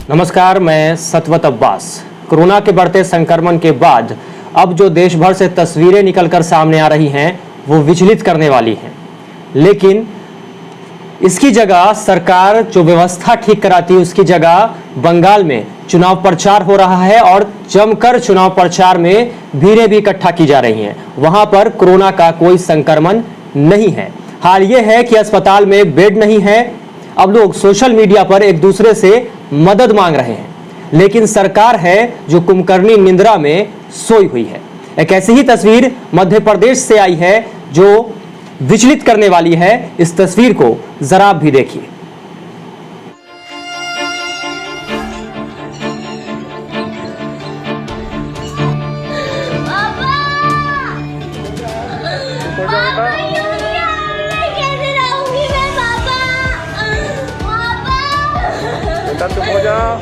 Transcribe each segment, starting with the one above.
नमस्कार, मैं सतवत अब्बास। कोरोना के बढ़ते संक्रमण के बाद अब जो देश भर से तस्वीरें निकलकर सामने आ रही हैं वो विचलित करने वाली हैं, लेकिन इसकी जगह सरकार जो व्यवस्था ठीक कराती है उसकी जगह बंगाल में चुनाव प्रचार हो रहा है और जमकर चुनाव प्रचार में भीड़ें भी इकट्ठा की जा रही हैं। वहां पर कोरोना का कोई संक्रमण नहीं है। हाल ये है कि अस्पताल में बेड नहीं है। अब लोग सोशल मीडिया पर एक दूसरे से मदद मांग रहे हैं, लेकिन सरकार है जो कुंभकर्णी निंद्रा में सोई हुई है। एक ऐसी ही तस्वीर मध्य प्रदेश से आई है जो विचलित करने वाली है। इस तस्वीर को जरा आप भी देखिए। चुप हो जाओ।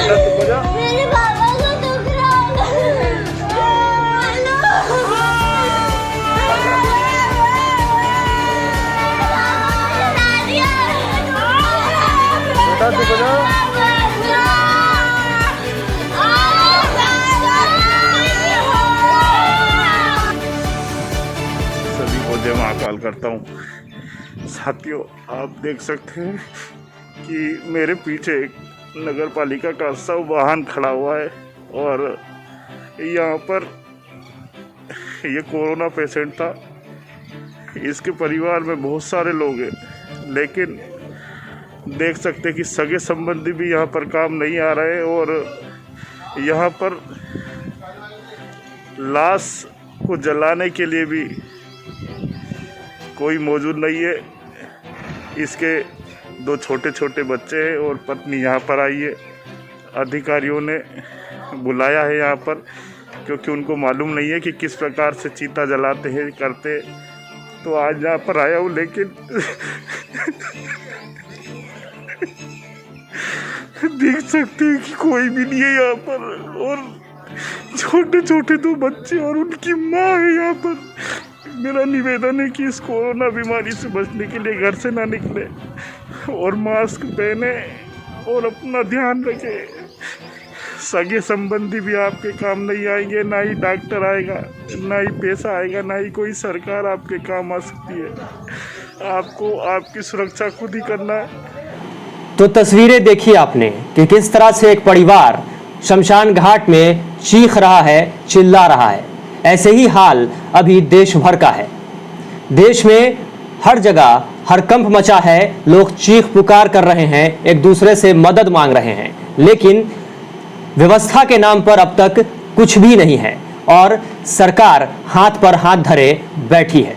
चुप हो जाओ। चुप हो जाओ। सभी को जय महाकाल करता हूँ। साथियों, आप देख सकते हैं कि मेरे पीछे एक नगर पालिका का सब वाहन खड़ा हुआ है और यहाँ पर ये कोरोना पेशेंट था। इसके परिवार में बहुत सारे लोग हैं, लेकिन देख सकते हैं कि सगे संबंधी भी यहाँ पर काम नहीं आ रहे और यहाँ पर लाश को जलाने के लिए भी कोई मौजूद नहीं है। इसके दो छोटे छोटे बच्चे हैं और पत्नी यहाँ पर आई है। अधिकारियों ने बुलाया है यहाँ पर क्योंकि उनको मालूम नहीं है कि किस प्रकार से चीता जलाते हैं करते। तो आज यहाँ पर आया हूँ, लेकिन देख सकते हैं कि कोई भी नहीं है यहाँ पर और छोटे छोटे दो बच्चे और उनकी माँ है यहाँ पर। मेरा निवेदन है कि इस कोरोना बीमारी से बचने के लिए घर से ना निकले और मास्क पहने और अपना ध्यान रखें। सगे संबंधी भी आपके काम नहीं आएंगे, ना ही डॉक्टर आएगा, ना ही पैसा आएगा, ना ही कोई सरकार आपके काम आ सकती है। आपको आपकी सुरक्षा खुद ही करना है। तो तस्वीरें देखी आपने कि किस तरह से एक परिवार शमशान घाट में चीख रहा है, चिल्ला रहा है। ऐसे ही हाल अभी देश भर का है। देश में हर जगह हड़कंप मचा है। लोग चीख पुकार कर रहे हैं, एक दूसरे से मदद मांग रहे हैं, लेकिन व्यवस्था के नाम पर अब तक कुछ भी नहीं है और सरकार हाथ पर हाथ धरे बैठी है।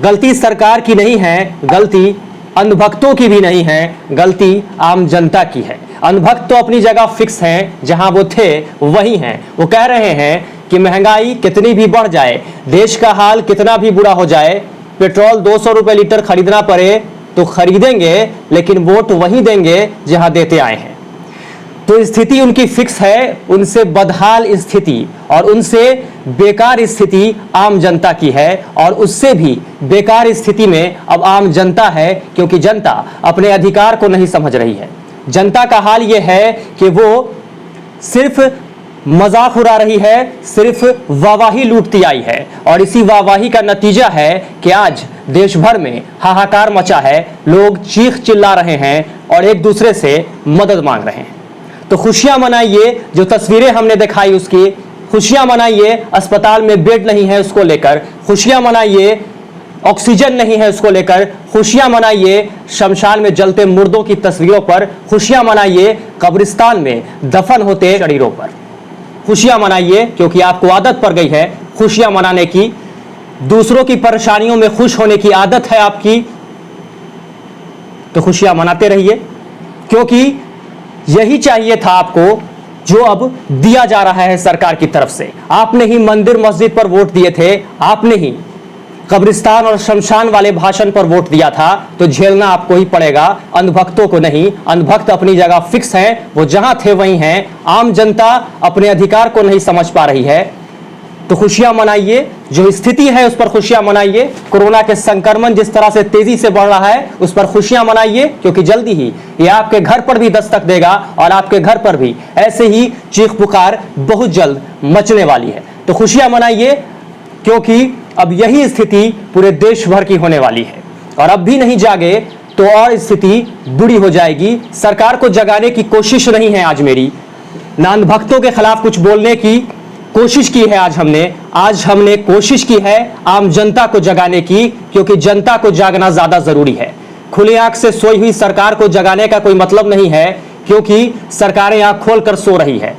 गलती सरकार की नहीं है, गलती अंधभक्तों की भी नहीं है, गलती आम जनता की है। अंधभक्त तो अपनी जगह फिक्स हैं, जहां वो थे वही हैं। वो कह रहे हैं कि महंगाई कितनी भी बढ़ जाए, देश का हाल कितना भी बुरा हो जाए, पेट्रोल 200 रुपए लीटर खरीदना पड़े तो खरीदेंगे, लेकिन वोट वही देंगे जहां देते आए हैं। तो स्थिति उनकी फिक्स है। उनसे बदहाल स्थिति और उनसे बेकार स्थिति आम जनता की है और उससे भी बेकार स्थिति में अब आम जनता है, क्योंकि जनता अपने अधिकार को नहीं समझ रही है। जनता का हाल यह है कि वो सिर्फ मजाक उड़ा रही है, सिर्फ वाहवाही लूटती आई है और इसी वाहवाही का नतीजा है कि आज देश भर में हाहाकार मचा है। लोग चीख चिल्ला रहे हैं और एक दूसरे से मदद मांग रहे हैं। तो खुशियां मनाइए, जो तस्वीरें हमने दिखाई उसकी खुशियां मनाइए। अस्पताल में बेड नहीं है उसको लेकर खुशियां मनाइए, ऑक्सीजन नहीं है उसको लेकर खुशियां मनाइए, शमशान में जलते मुर्दों की तस्वीरों पर खुशियां मनाइए, कब्रिस्तान में दफन होते शरीरों पर खुशियां मनाइए, क्योंकि आपको आदत पड़ गई है खुशियां मनाने की। दूसरों की परेशानियों में खुश होने की आदत है आपकी, तो खुशियां मनाते रहिए, क्योंकि यही चाहिए था आपको जो अब दिया जा रहा है सरकार की तरफ से। आपने ही मंदिर मस्जिद पर वोट दिए थे, आपने ही कब्रिस्तान और शमशान वाले भाषण पर वोट दिया था, तो झेलना आपको ही पड़ेगा, अंधभक्तों को नहीं। अंधभक्त अपनी जगह फिक्स हैं, वो जहां थे वहीं हैं। आम जनता अपने अधिकार को नहीं समझ पा रही है, तो खुशियां मनाइए, जो स्थिति है उस पर खुशियां मनाइए। कोरोना के संक्रमण जिस तरह से तेजी से बढ़ रहा है उस पर खुशियां मनाइए, क्योंकि जल्दी ही ये आपके घर पर भी दस्तक देगा और आपके घर पर भी ऐसे ही चीख पुकार बहुत जल्द मचने वाली है। तो खुशियां मनाइए, क्योंकि अब यही स्थिति पूरे देश भर की होने वाली है और अब भी नहीं जागे तो और स्थिति बुरी हो जाएगी। सरकार को जगाने की कोशिश नहीं है आज मेरी, ना अंधभक्तों के खिलाफ कुछ बोलने की कोशिश की है आज हमने कोशिश की है आम जनता को जगाने की, क्योंकि जनता को जागना ज्यादा जरूरी है। खुली आंख से सोई हुई सरकार को जगाने का कोई मतलब नहीं है, क्योंकि सरकारें आंख खोलकर सो रही है।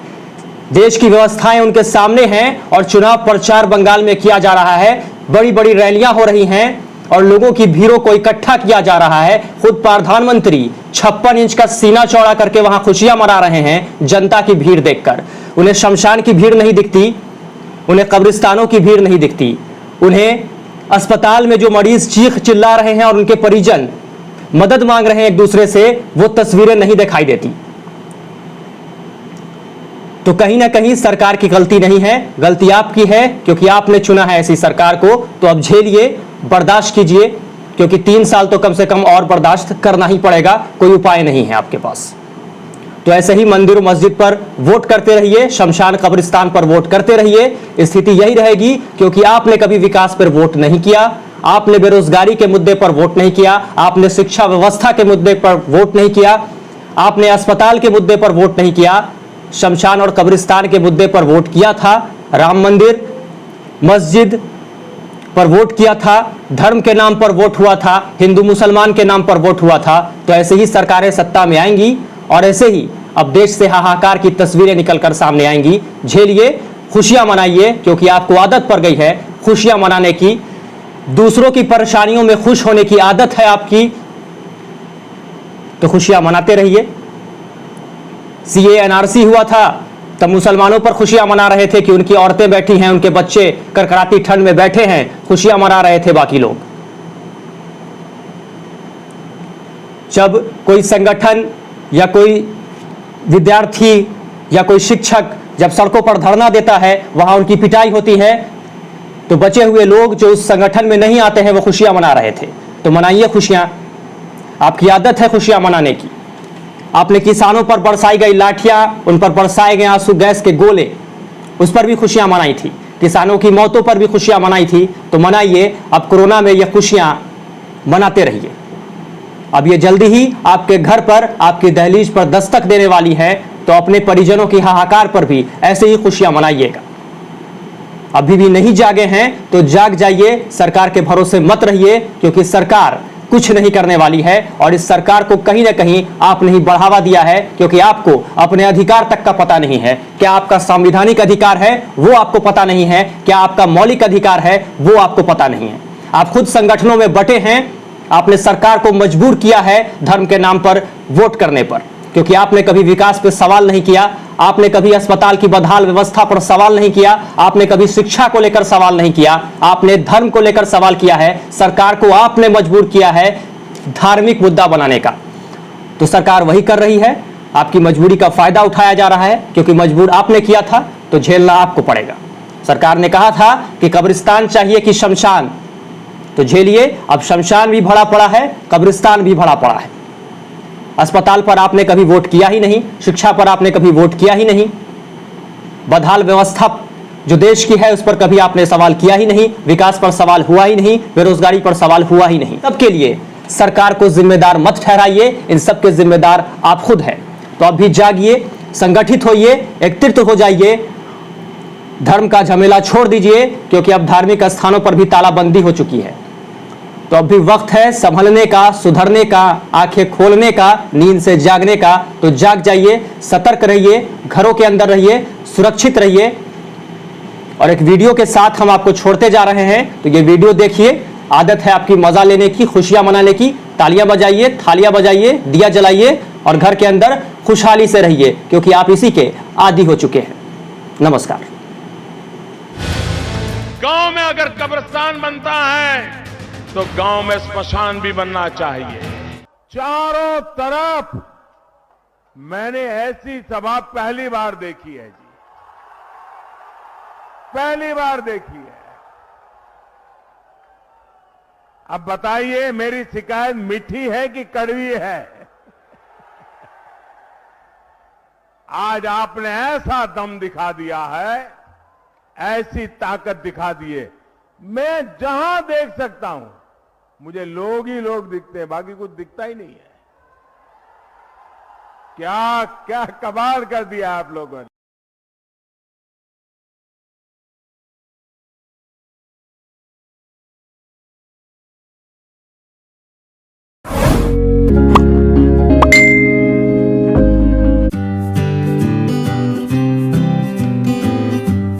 देश की व्यवस्थाएं उनके सामने हैं और चुनाव प्रचार बंगाल में किया जा रहा है, बड़ी बड़ी रैलियां हो रही हैं और लोगों की भीड़ों को इकट्ठा किया जा रहा है। खुद प्रधानमंत्री 56 इंच का सीना चौड़ा करके वहां खुशियां मना रहे हैं जनता की भीड़ देखकर। उन्हें शमशान की भीड़ नहीं दिखती, उन्हें कब्रिस्तानों की भीड़ नहीं दिखती, उन्हें अस्पताल में जो मरीज चीख चिल्ला रहे हैं और उनके परिजन मदद मांग रहे हैं एक दूसरे से, वो तस्वीरें नहीं दिखाई देती। तो कहीं ना कहीं सरकार की गलती नहीं है, गलती आपकी है, क्योंकि आपने चुना है ऐसी सरकार को। तो अब झेलिए, बर्दाश्त कीजिए, क्योंकि 3 साल तो कम से कम और बर्दाश्त करना ही पड़ेगा, कोई उपाय नहीं है आपके पास। तो ऐसे ही मंदिर मस्जिद पर वोट करते रहिए, शमशान कब्रिस्तान पर वोट करते रहिए। स्थिति यही रहेगी, क्योंकि आपने कभी विकास पर वोट नहीं किया, आपने बेरोजगारी के मुद्दे पर वोट नहीं किया, आपने शिक्षा व्यवस्था के मुद्दे पर वोट नहीं किया, आपने अस्पताल के मुद्दे पर वोट नहीं किया, शमशान और कब्रिस्तान के मुद्दे पर वोट किया था, राम मंदिर मस्जिद पर वोट किया था, धर्म के नाम पर वोट हुआ था, हिंदू मुसलमान के नाम पर वोट हुआ था। तो ऐसे ही सरकारें सत्ता में आएंगी और ऐसे ही अब देश से हाहाकार की तस्वीरें निकलकर सामने आएंगी। झेलिए, खुशियां मनाइए, क्योंकि आपको आदत पड़ गई है खुशियां मनाने की। दूसरों की परेशानियों में खुश होने की आदत है आपकी, तो खुशियां मनाते रहिए। सीए एनआरसी हुआ था तब मुसलमानों पर खुशियां मना रहे थे कि उनकी औरतें बैठी हैं, उनके बच्चे करकराती ठंड में बैठे हैं, खुशियां मना रहे थे बाकी लोग। जब कोई संगठन या कोई विद्यार्थी या कोई शिक्षक जब सड़कों पर धरना देता है, वहां उनकी पिटाई होती है, तो बचे हुए लोग जो उस संगठन में नहीं आते हैं वो खुशियां मना रहे थे। तो मनाइए खुशियां, आपकी आदत है खुशियां मनाने की। आपने किसानों पर बरसाई गई लाठियां, उन पर बरसाए गए आंसू गैस के गोले, उस पर भी खुशियां मनाई थी। किसानों की मौतों पर भी खुशियां मनाई थी। तो मनाइए, अब कोरोना में ये खुशियां मनाते रहिए। अब ये जल्दी ही आपके घर पर, आपकी दहलीज पर दस्तक देने वाली है, तो अपने परिजनों की हाहाकार पर भी ऐसे ही खुशियां मनाइएगा। अभी भी नहीं जागे हैं तो जाग जाइए, सरकार के भरोसे मत रहिए, क्योंकि सरकार कुछ नहीं करने वाली है और इस सरकार को कहीं ना कहीं आपने ही बढ़ावा दिया है, क्योंकि आपको अपने अधिकार तक का पता नहीं है। क्या आपका संवैधानिक अधिकार है वो आपको पता नहीं है, क्या आपका मौलिक अधिकार है वो आपको पता नहीं है। आप खुद संगठनों में बटे हैं, आपने सरकार को मजबूर किया है धर्म के नाम पर वोट करने पर, क्योंकि आपने कभी विकास पर सवाल नहीं किया, आपने कभी अस्पताल की बदहाल व्यवस्था पर सवाल नहीं किया, आपने कभी शिक्षा को लेकर सवाल नहीं किया, आपने धर्म को लेकर सवाल किया है। सरकार को आपने मजबूर किया है धार्मिक मुद्दा बनाने का, तो सरकार वही कर रही है। आपकी मजबूरी का फायदा उठाया जा रहा है, क्योंकि मजबूर आपने किया था तो झेलना आपको पड़ेगा। सरकार ने कहा था कि कब्रिस्तान चाहिए कि शमशान, तो झेलिए। अब शमशान भी भरा पड़ा है, कब्रिस्तान भी भरा पड़ा है। अस्पताल पर आपने कभी वोट किया ही नहीं, शिक्षा पर आपने कभी वोट किया ही नहीं, बदहाल व्यवस्था जो देश की है उस पर कभी आपने सवाल किया ही नहीं, विकास पर सवाल हुआ ही नहीं, बेरोजगारी पर सवाल हुआ ही नहीं। सबके लिए सरकार को जिम्मेदार मत ठहराइए, इन सब के जिम्मेदार आप खुद हैं। तो अब भी जागिए, संगठित होइए, एकत्रित हो जाइए, धर्म का झमेला छोड़ दीजिए, क्योंकि अब धार्मिक स्थानों पर भी तालाबंदी हो चुकी है। तो अब भी वक्त है संभलने का, सुधरने का, आंखें खोलने का, नींद से जागने का। तो जाग जाइए, सतर्क रहिए, घरों के अंदर रहिए, सुरक्षित रहिए। और एक वीडियो के साथ हम आपको छोड़ते जा रहे हैं, तो ये वीडियो देखिए। आदत है आपकी मजा लेने की, खुशियां मनाने की, तालियां बजाइए, थालियां बजाइए, दिया जलाइए और घर के अंदर खुशहाली से रहिए, क्योंकि आप इसी के आदी हो चुके हैं। नमस्कार। गांव में अगर कब्रिस्तान बनता है तो गांव में स्मशान भी बनना चाहिए। चारों तरफ मैंने ऐसी सभा पहली बार देखी है जी, पहली बार देखी है। अब बताइए मेरी शिकायत मीठी है कि कड़वी है? आज आपने ऐसा दम दिखा दिया है, ऐसी ताकत दिखा दी है। मैं जहां देख सकता हूं मुझे लोग ही लोग दिखते हैं, बाकी कुछ दिखता ही नहीं है। क्या क्या कमाल कर दिया आप लोगों ने।